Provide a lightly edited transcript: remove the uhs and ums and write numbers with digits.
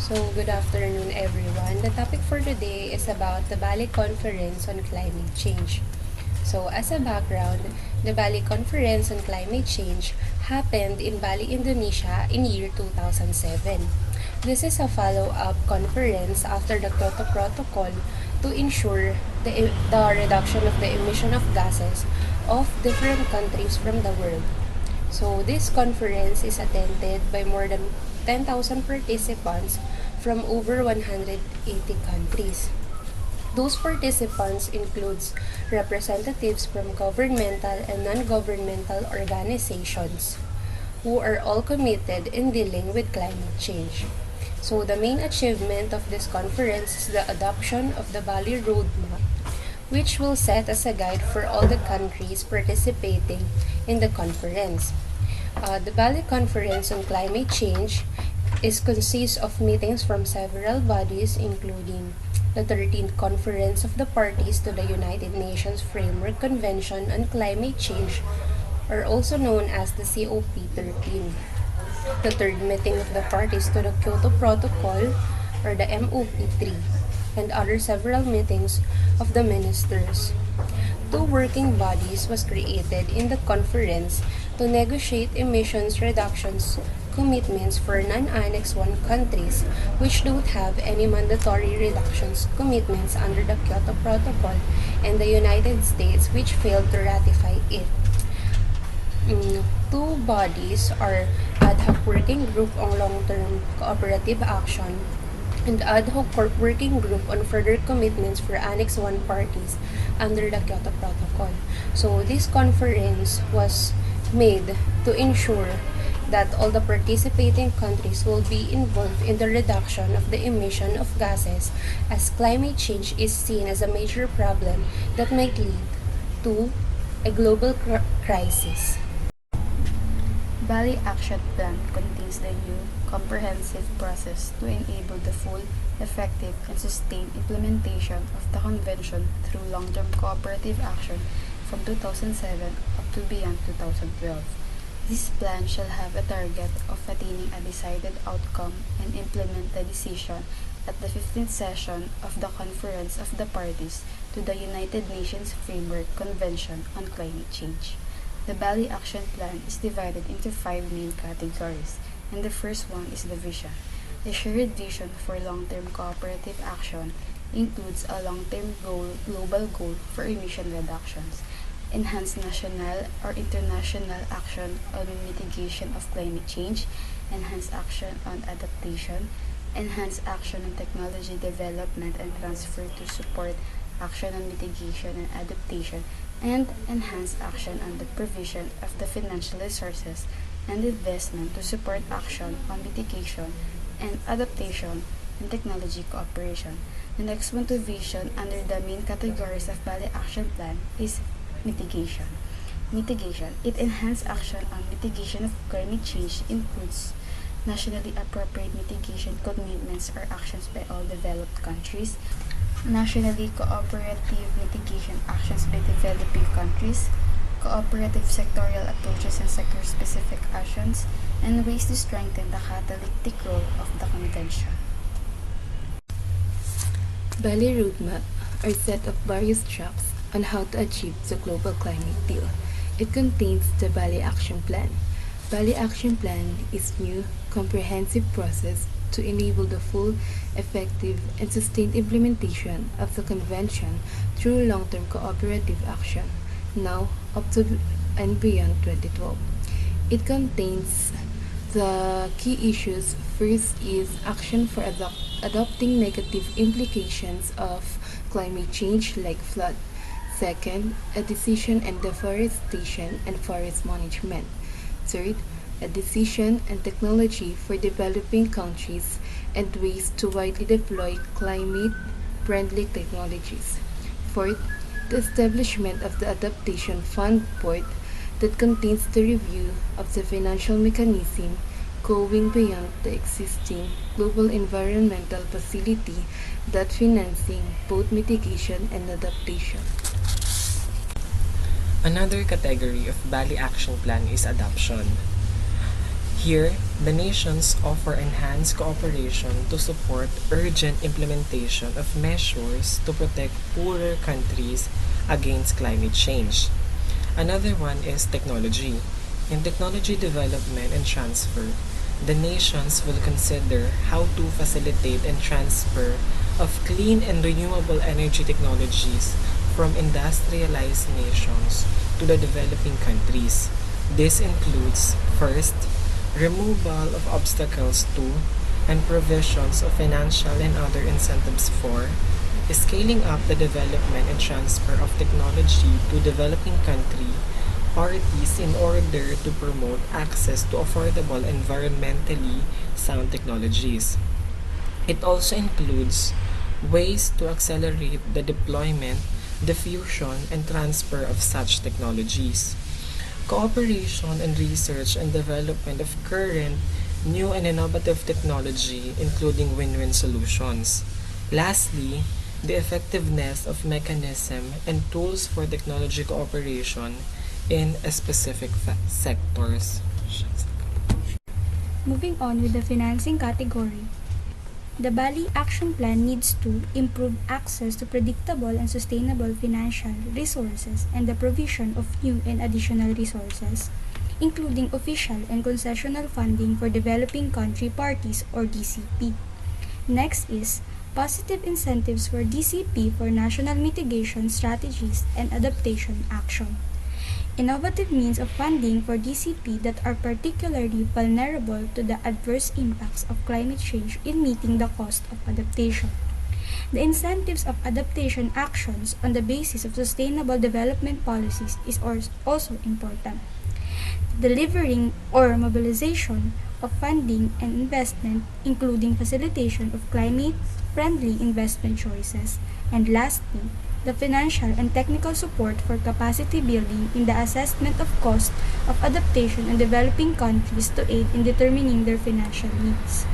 So, good afternoon, everyone. The topic for today is about the Bali Conference on Climate Change. So, as a background, the Bali Conference on Climate Change happened in Bali, Indonesia in year 2007. This is a follow-up conference after the Kyoto Protocol to ensure the reduction of the emission of gases of different countries from the world. So, this conference is attended by more than 10,000 participants from over 180 countries. Those participants includes representatives from governmental and non-governmental organizations who are all committed in dealing with climate change. So the main achievement of this conference is the adoption of the Bali Roadmap, which will set as a guide for all the countries participating in the conference. The Bali Conference on Climate Change consists of meetings from several bodies including the 13th Conference of the Parties to the United Nations Framework Convention on Climate Change, or also known as the COP13, the third meeting of the parties to the Kyoto Protocol, or the MOP3, and other several meetings of the ministers. Two working bodies was created in the conference to negotiate emissions reductions commitments for non-Annex 1 countries which don't have any mandatory reductions commitments under the Kyoto Protocol, and the United States which failed to ratify it. Two bodies are Ad Hoc Working Group on Long-Term Cooperative Action and Ad Hoc Working Group on Further Commitments for Annex 1 parties under the Kyoto Protocol. So this conference was made to ensure that all the participating countries will be involved in the reduction of the emission of gases, as climate change is seen as a major problem that might lead to a global crisis. Bali Action Plan contains the new comprehensive process to enable the full, effective, and sustained implementation of the Convention through long-term cooperative action from 2007 up to beyond 2012. This plan shall have a target of attaining a decided outcome and implement the decision at the 15th session of the Conference of the Parties to the United Nations Framework Convention on Climate Change. The Bali Action Plan is divided into 5 main categories, and the first one is the vision. The shared vision for long-term cooperative action includes a long-term global goal for emission reductions, enhance national or international action on mitigation of climate change, enhance action on adaptation, enhance action on technology development and transfer to support action on mitigation and adaptation, and enhance action on the provision of the financial resources and investment to support action on mitigation and adaptation and technology cooperation. The next one to vision under the main categories of Bali Action Plan is mitigation. Mitigation. It enhanced action on mitigation of climate change includes nationally appropriate mitigation commitments or actions by all developed countries, nationally cooperative mitigation actions by developing countries, cooperative sectorial approaches and sector-specific actions, and ways to strengthen the catalytic role of the Convention. Bali Roadmap are a set of various tracks on how to achieve the global climate deal. It contains the Bali Action Plan. Bali Action Plan is new, comprehensive process to enable the full, effective, and sustained implementation of the Convention through long-term cooperative action, now up to and beyond 2012. It contains the key issues. First is action for adopting negative implications of climate change like flood. Second, a decision on deforestation and forest management. Third, a decision and technology for developing countries and ways to widely deploy climate-friendly technologies. Fourth, the establishment of the Adaptation Fund Board that contains the review of the financial mechanism going beyond the existing global environmental facility that financing both mitigation and adaptation. Another category of Bali Action Plan is adoption. Here, the nations offer enhanced cooperation to support urgent implementation of measures to protect poorer countries against climate change. Another one is technology. In technology development and transfer, the nations will consider how to facilitate and transfer of clean and renewable energy technologies from industrialized nations to the developing countries. This includes, first, removal of obstacles to and provisions of financial and other incentives for scaling up the development and transfer of technology to developing country parties in order to promote access to affordable environmentally sound technologies. It also includes ways to accelerate the deployment, diffusion, and transfer of such technologies. Cooperation and research and development of current, new and innovative technology, including win-win solutions. Lastly, the effectiveness of mechanism and tools for technology cooperation in a specific sectors. Moving on with the financing category, the Bali Action Plan needs to improve access to predictable and sustainable financial resources and the provision of new and additional resources, including official and concessional funding for developing country parties or DCP. Next is positive incentives for DCP for national mitigation strategies and adaptation action. Innovative means of funding for DCP that are particularly vulnerable to the adverse impacts of climate change in meeting the cost of adaptation. The incentives of adaptation actions on the basis of sustainable development policies is also important. Delivering or mobilization of funding and investment, including facilitation of climate-friendly investment choices, and lastly, the financial and technical support for capacity building in the assessment of cost of adaptation in developing countries to aid in determining their financial needs.